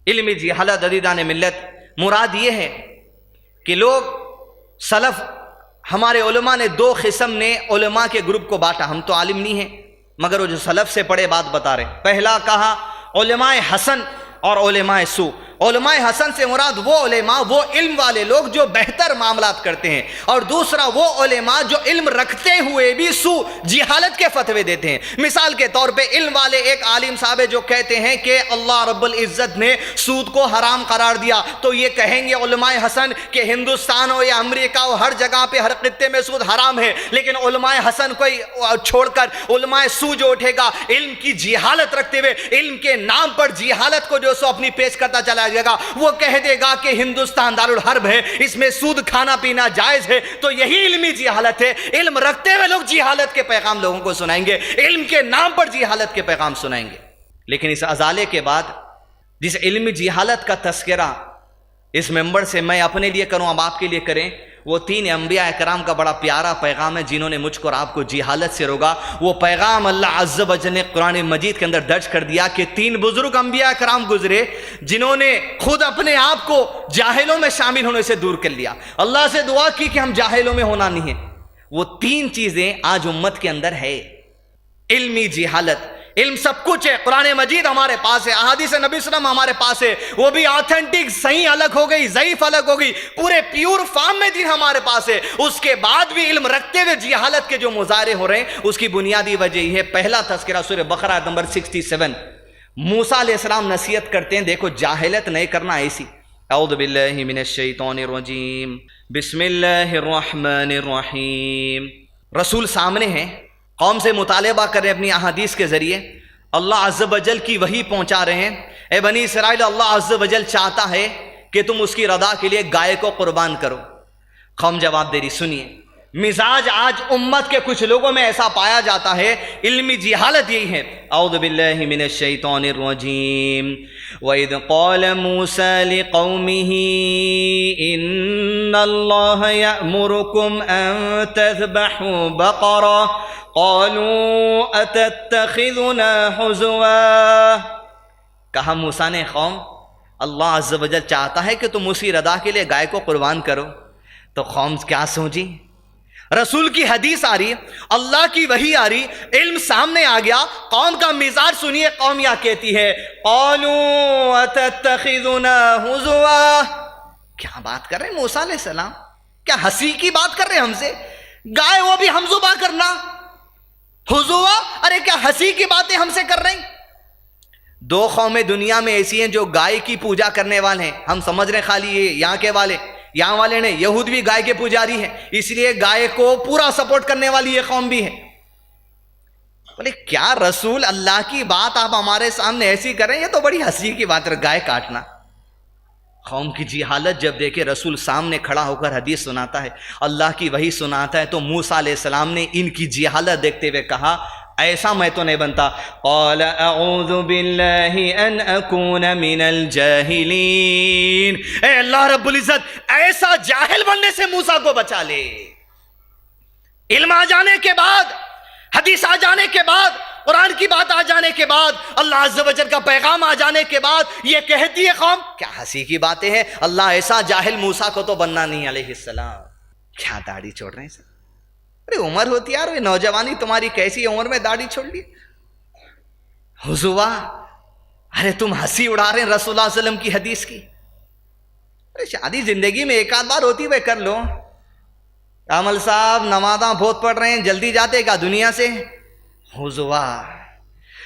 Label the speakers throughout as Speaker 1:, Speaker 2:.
Speaker 1: علم جہالت عزیزان ملت مراد یہ ہے کہ لوگ سلف ہمارے علماء نے دو قسم نے علماء کے گروپ کو بانٹا. ہم تو عالم نہیں ہیں مگر وہ جو سلف سے پڑھے بات بتا رہے ہیں. پہلا کہا علماء حسن اور علماء سو. علماء حسن سے مراد وہ علماء، وہ علم والے لوگ جو بہتر معاملات کرتے ہیں، اور دوسرا وہ علماء جو علم رکھتے ہوئے بھی سو جہالت کے فتوے دیتے ہیں. مثال کے طور پہ علم والے ایک عالم صاحب جو کہتے ہیں کہ اللہ رب العزت نے سود کو حرام قرار دیا، تو یہ کہیں گے علماء حسن کہ ہندوستان ہو یا امریکہ ہو، ہر جگہ پہ ہر خطے میں سود حرام ہے. لیکن علماء حسن کو چھوڑ کر علماء سو جو اٹھے گا علم کی جہالت رکھتے ہوئے، علم کے نام پر جہالت کو جو سو اپنی پیش کرتا چلا جائے گا، وہ کہہ دے گا کہ ہندوستان دارالحرب ہے، اس میں سود کھانا پینا جائز ہے. تو یہی علمی جہالت ہے. علم رکھتے ہوئے لوگ جہالت کے پیغام لوگوں کو سنائیں گے، علم کے نام پر جہالت کے پیغام سنائیں گے. لیکن اس ازالے کے بعد جس علمی جہالت کا تذکرہ اس ممبر سے میں اپنے لیے کروں، اب آپ کے لیے کریں، وہ 3 انبیاء اکرام کا بڑا پیارا پیغام ہے جنہوں نے مجھ کو اور آپ کو جہالت سے روکا. وہ پیغام اللہ عز و جل نے قرآن مجید کے اندر درج کر دیا کہ 3 بزرگ انبیاء اکرام گزرے جنہوں نے خود اپنے آپ کو جاہلوں میں شامل ہونے سے دور کر لیا. اللہ سے دعا کی کہ ہم جاہلوں میں ہونا نہیں ہے. وہ 3 چیزیں آج امت کے اندر ہے. علمی جہالت. علم سب کچھ ہے، قرآن مجید ہمارے پاس ہے، احادیث نبی صلی اللہ علیہ وسلم ہمارے پاس ہے، وہ بھی آتھینٹک، صحیح الگ ہو گئی، ضعیف الگ ہو گئی، پورے پیور فارم میں دین ہمارے پاس ہے. اس کے بعد بھی علم رکھتے ہوئے جہالت کے جو مظاہرے ہو رہے ہیں، اس کی بنیادی وجہ یہ ہے. پہلا تذکرہ سورہ بقرہ نمبر 67. موسیٰ علیہ السلام نصیحت کرتے ہیں، دیکھو جاہلت نہیں کرنا ایسی. اعوذ باللہ من الشیطان الرجیم، بسم اللہ الرحمن الرحیم. رسول سامنے ہیں، قوم سے مطالبہ کر رہے ہیں اپنی احادیث کے ذریعے، اللہ عز و جل کی وحی پہنچا رہے ہیں. اے بنی اسرائیل، اللہ عز و جل چاہتا ہے کہ تم اس کی رضا کے لیے گائے کو قربان کرو. قوم جواب دے رہی. سنیے مزاج آج امت کے کچھ لوگوں میں ایسا پایا جاتا ہے، علمی جہالت یہی ہے. اعوذ باللہ من الشیطان الرجیم. وَإِذْ قَالَ مُوسَىٰ لِقَوْمِهِ إِنَّ اللَّهَ يَأْمُرُكُمْ أَن تَذْبَحُوا بَقَرَةً قَالُوا أَتَتَّخِذُنَا هُزُوًا. کہا موسیٰ نے، قوم اللہ عز و جل چاہتا ہے کہ تم اسی رضا کے لیے گائے کو قربان کرو. تو قوم کیا سوچی؟ رسول کی حدیث آ رہی، اللہ کی وحی آ رہی، علم سامنے آ گیا. قوم کا مزاج سنیے، قوم یا کہتی ہے قالوا اتتخذنا ہزوا. کیا بات کر رہے ہیں موسیٰ علیہ السلام؟ کیا ہنسی کی بات کر رہے ہیں ہم سے؟ گائے وہ بھی ہم ذبح کرنا، ہزوا؟ ارے کیا ہنسی کی باتیں ہم سے کر رہے ہیں؟ 2 قومیں دنیا میں ایسی ہیں جو گائے کی پوجا کرنے والے ہیں. ہم سمجھ رہے ہیں خالی یہ یہاں کے والے، یہاں والے نے، یہود بھی گائے کے پجاری ہیں، اس لیے گائے کو پورا سپورٹ کرنے والی یہ قوم بھی ہے. بولے کیا رسول اللہ کی بات آپ ہمارے سامنے ایسی کریں؟ یہ تو بڑی ہنسی کی بات ہے، گائے کاٹنا. قوم کی جہالت جب دیکھے رسول سامنے کھڑا ہو کر حدیث سناتا ہے، اللہ کی وحی سناتا ہے، تو موسیٰ علیہ السلام نے ان کی جہالت دیکھتے ہوئے کہا ایسا میں تو نہیں بنتا. قال اعوذ باللہ ان اکون من الجاہلین. اے اللہ رب العزت ایسا جاہل بننے سے موسیٰ کو بچا لے. علم آ جانے کے بعد، حدیث آ جانے کے بعد، قرآن کی بات آ جانے کے بعد، اللہ عز و جل کا پیغام آ جانے کے بعد یہ کہتی ہے قوم کیا ہنسی کی باتیں ہیں، اللہ ایسا جاہل موسیٰ کو تو بننا نہیں علیہ السلام. کیا داڑھی چھوڑ رہے ہیں سر؟ ارے عمر ہوتی یار، نوجوانی تمہاری کیسی عمر میں داڑھی چھوڑ لی؟ ہزوا؟ ارے تم ہنسی اڑا رہے ہیں رسول اللہ علیہ وسلم کی حدیث کی. ارے شادی زندگی میں ایک آدھ بار ہوتی ہے، کر لو. کامل صاحب نمازاں بہت پڑھ رہے ہیں، جلدی جاتے کیا دنیا سے؟ ہزوا؟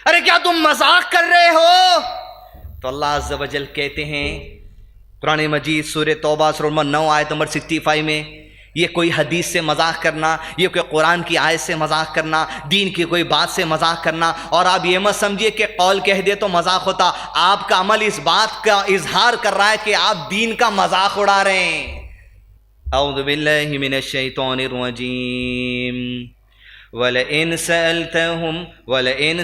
Speaker 1: ارے کیا تم مذاق کر رہے ہو؟ تو اللہ عز و جل کہتے ہیں قرآن مجید سورہ توبہ سورہ نمبر 9 آیت نمبر 65 میں، یہ کوئی حدیث سے مذاق کرنا، یہ کوئی قرآن کی آیت سے مذاق کرنا، دین کی کوئی بات سے مذاق کرنا، اور آپ یہ مت سمجھیے کہ قول کہہ دے تو مذاق ہوتا. آپ کا عمل اس بات کا اظہار کر رہا ہے کہ آپ دین کا مذاق اڑا رہے ہیں. اعوذ باللہ من الشیطان الرجیم. وَلَئِنْ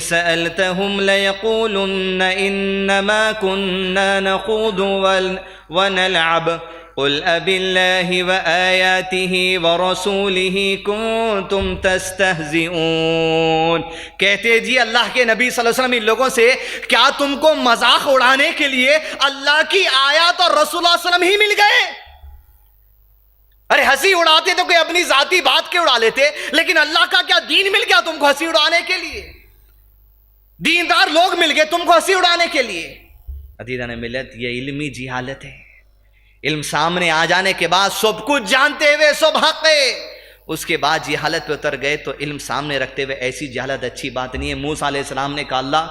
Speaker 1: سَأَلْتَهُمْ لَيَقُولُنَّ إِنَّمَا كُنَّا نَخُوضُ وَنَلْعَبُ قل أبالله وآياته ورسوله كنتم تستهزئون، کہتے جی اللہ کے نبی صلی اللہ علیہ وسلم ان لوگوں سے کیا تم کو مذاق اڑانے کے لیے اللہ کی آیات اور رسول اللہ علیہ وسلم ہی مل گئے؟ ارے ہنسی اڑاتے تو کوئی اپنی ذاتی بات کے اڑا لیتے، لیکن اللہ کا کیا دین مل گیا تم کو ہنسی اڑانے کے لیے؟ دیندار لوگ مل گئے تم کو ہنسی اڑانے کے لیے؟ عزیزان ملت، یہ علمی جہالت ہے۔ علم سامنے آ جانے کے بعد سب کچھ جانتے ہوئے سب حق ہے، اس کے بعد جہالت پہ اتر گئے تو علم سامنے رکھتے ہوئے ایسی جہالت اچھی بات نہیں ہے۔ موسیٰ علیہ السلام نے کہا اللہ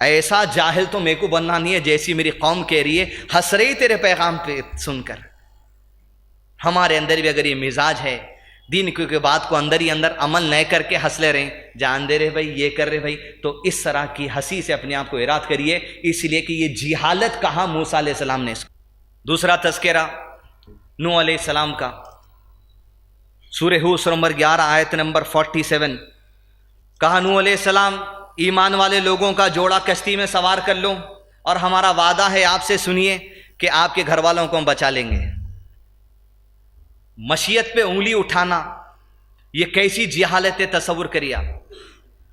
Speaker 1: ایسا جاہل تو میرے کو بننا نہیں ہے جیسی میری قوم کہہ رہی ہے، ہنس رہی تیرے پیغام پہ سن کر۔ ہمارے اندر بھی اگر یہ مزاج ہے دین کی بات کو اندر ہی اندر عمل نہ کر کے ہنس لے رہے ہیں، جان دے رہے بھائی یہ کر رہے بھائی، تو اس طرح کی ہنسی سے اپنے آپ کو اراد کریے، اس لیے کہ یہ جہالت کہا موسیٰ علیہ السلام نے۔ دوسرا تذکرہ نوح علیہ السلام کا، سورہ ہود سورہ نمبر 11 آیت نمبر 47، کہا نوح علیہ السلام ایمان والے لوگوں کا جوڑا کشتی میں سوار کر لو، اور ہمارا وعدہ ہے آپ سے سنیے کہ آپ کے گھر والوں کو ہم بچا لیں گے۔ مشیت پہ انگلی اٹھانا یہ کیسی جہالت ہے، تصور کریے آپ۔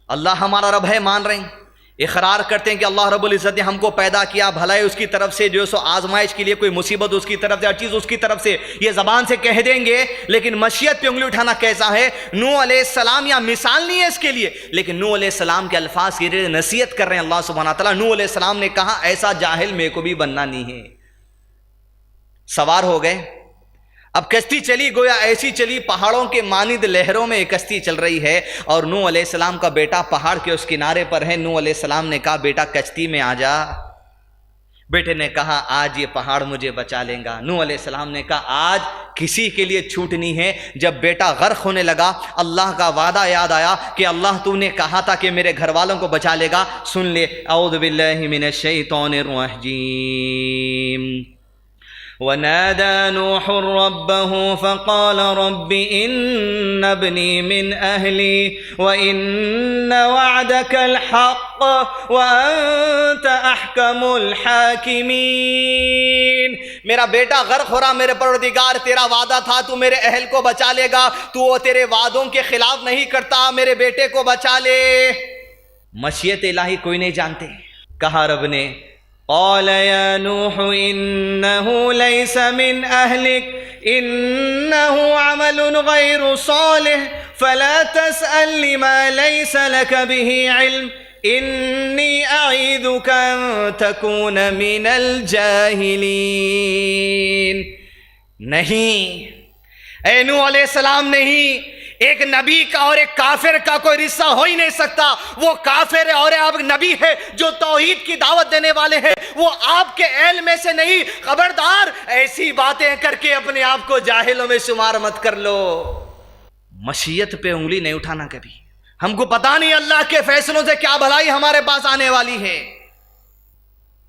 Speaker 1: اللہ ہمارا رب ہے مان رہے ہیں، اقرار کرتے ہیں کہ اللہ رب العزت نے ہم کو پیدا کیا، بھلائی اس کی طرف سے، جو سو آزمائش کے لیے کوئی مصیبت اس کی طرف سے، ہر چیز اس کی طرف سے، یہ زبان سے کہہ دیں گے، لیکن مشیت پہ انگلی اٹھانا کیسا ہے؟ نوح علیہ السلام یا مثال نہیں ہے اس کے لیے، لیکن نوح علیہ السلام کے الفاظ کی نصیحت کر رہے ہیں اللہ سبحانہ تعالیٰ۔ نوح علیہ السلام نے کہا ایسا جاہل میرے کو بھی بننا نہیں ہے۔ سوار ہو گئے، اب کشتی چلی، گویا ایسی چلی پہاڑوں کے مانند لہروں میں ایک کشتی چل رہی ہے، اور نوح علیہ السلام کا بیٹا پہاڑ کے اس کنارے پر ہے۔ نوح علیہ السلام نے کہا بیٹا کشتی میں آ جا۔ بیٹے نے کہا آج یہ پہاڑ مجھے بچا لے گا۔ نوح علیہ السلام نے کہا آج کسی کے لیے چھوٹ نہیں ہے۔ جب بیٹا غرق ہونے لگا، اللہ کا وعدہ یاد آیا کہ اللہ تو نے کہا تھا کہ میرے گھر والوں کو بچا لے گا۔ سن لے، اعوذ باللہ من الشیطان الرجیم۔ وَنَادَى نُوحٌ رَبَّهُ فَقَالَ رَبِّ إِنَّ ابْنِي مِنْ أَهْلِي وَإِنَّ وَعْدَكَ الْحَقُّ وَأَنْتَ أَحْكَمُ الْحَاكِمِينَ۔ میرا بیٹا غرق ہو رہا، میرے پروردگار تیرا وعدہ تھا تو میرے اہل کو بچا لے گا، تو وہ تیرے وعدوں کے خلاف نہیں کرتا، میرے بیٹے کو بچا لے۔ مشیت الہی کوئی نہیں جانتے۔ کہا رب نے قال يا نوح إنه ليس من أهلك إنه عمل غير صالح فلا تسأل لما ليس لك به علم إني أعيذك أن تكون من الجاهلين۔ نہیں، اے نوح علیہ السلام نہیں، ایک نبی کا اور ایک کافر کا کوئی رشتہ ہو ہی نہیں سکتا۔ وہ کافر ہے اور آپ نبی ہے جو توحید کی دعوت دینے والے ہیں، وہ آپ کے اہل میں سے نہیں۔ خبردار ایسی باتیں کر کے اپنے آپ کو جاہلوں میں شمار مت کر لو۔ مشیت پہ انگلی نہیں اٹھانا کبھی۔ ہم کو پتا نہیں اللہ کے فیصلوں سے کیا بھلائی ہمارے پاس آنے والی ہے۔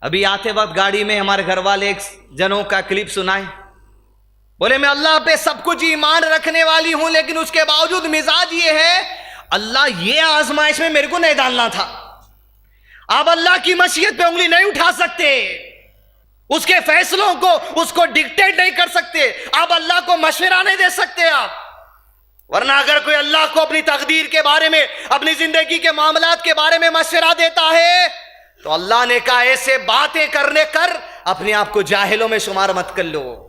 Speaker 1: ابھی آتے وقت گاڑی میں ہمارے گھر والے ایک جنوں کا کلپ سنائے، بولے میں اللہ پہ سب کچھ ایمان رکھنے والی ہوں، لیکن اس کے باوجود مزاج یہ ہے اللہ یہ آزمائش میں میرے کو نہیں ڈالنا تھا۔ آپ اللہ کی مشیت پہ انگلی نہیں اٹھا سکتے، اس کے فیصلوں کو اس کو ڈکٹیٹ نہیں کر سکتے، آپ اللہ کو مشورہ نہیں دے سکتے آپ۔ ورنہ اگر کوئی اللہ کو اپنی تقدیر کے بارے میں، اپنی زندگی کے معاملات کے بارے میں مشورہ دیتا ہے تو اللہ نے کہا ایسے باتیں کرنے کر اپنے آپ کو جاہلوں میں شمار مت کر لو۔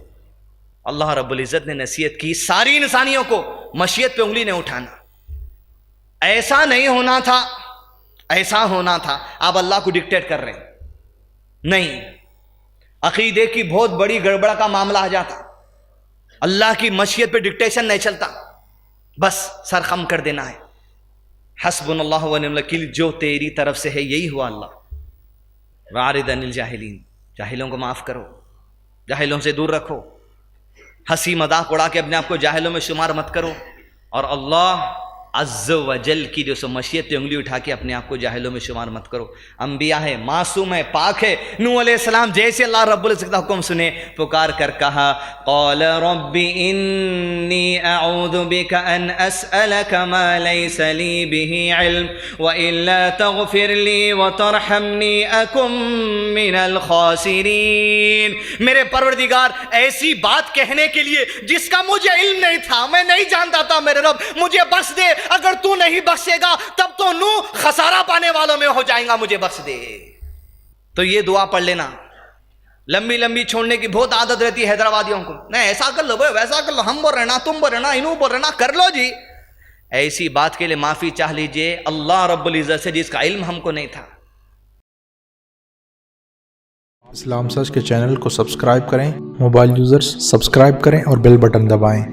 Speaker 1: اللہ رب العزت نے نصیحت کی ساری انسانیوں کو مشیت پہ انگلی نہیں اٹھانا۔ ایسا نہیں ہونا تھا، ایسا ہونا تھا، آپ اللہ کو ڈکٹیٹ کر رہے ہیں۔ نہیں، عقیدے کی بہت بڑی گڑبڑ کا معاملہ آ جاتا، اللہ کی مشیت پہ ڈکٹیشن نہیں چلتا، بس سر خم کر دینا ہے۔ حسبنا اللہ ونعم الوکیل، جو تیری طرف سے ہے یہی ہوا اللہ۔ وَأَعْرِضْ عَنِ الْجَاهِلِينَ، جاہلوں کو معاف کرو، جاہلوں سے دور رکھو، ہنسی مذاق اڑا کے اپنے آپ کو جاہلوں میں شمار مت کرو، اور اللہ عز و جل کی جو سو مشیت انگلی اٹھا کے اپنے آپ کو جاہلوں میں شمار مت کرو. انبیاء ہے، معصوم ہے، پاک ہے. نوح علیہ السلام جیسے اللہ رب العزت کا حکم سنے، پکار کر کہا قال رب انی اعوذ بک ان اسألک ما لیس لی به علم والا تغفر لی وترحمنی اکن من الخاسرین. میرے پروردگار، ایسی بات کہنے کے لیے جس کا مجھے علم نہیں تھا، میں نہیں جانتا تھا، میرے رب مجھے بخش دے. اگر تو نہیں بخشے گا تب تو نوح خسارہ پانے والوں میں ہو جائیں گا، مجھے بخش دے. تو یہ دعا پڑھ لینا. لمبی لمبی چھوڑنے کی بہت عادت رہتی ہے حیدرآبادیوں کو، نہیں ایسا کر لو بھائی، ویسا کر لو، ہم بول رہے نا، تم بول رہے نا، انہوں بول رہے نا، کر لو جی. ایسی بات کے لیے معافی چاہ لیجئے اللہ رب العزت سے جس کا علم ہم کو نہیں تھا.
Speaker 2: اسلام سچ کے چینل کو سبسکرائب کریں، موبائل یوزرز سبسکرائب کریں اور بیل بٹن دبائیں.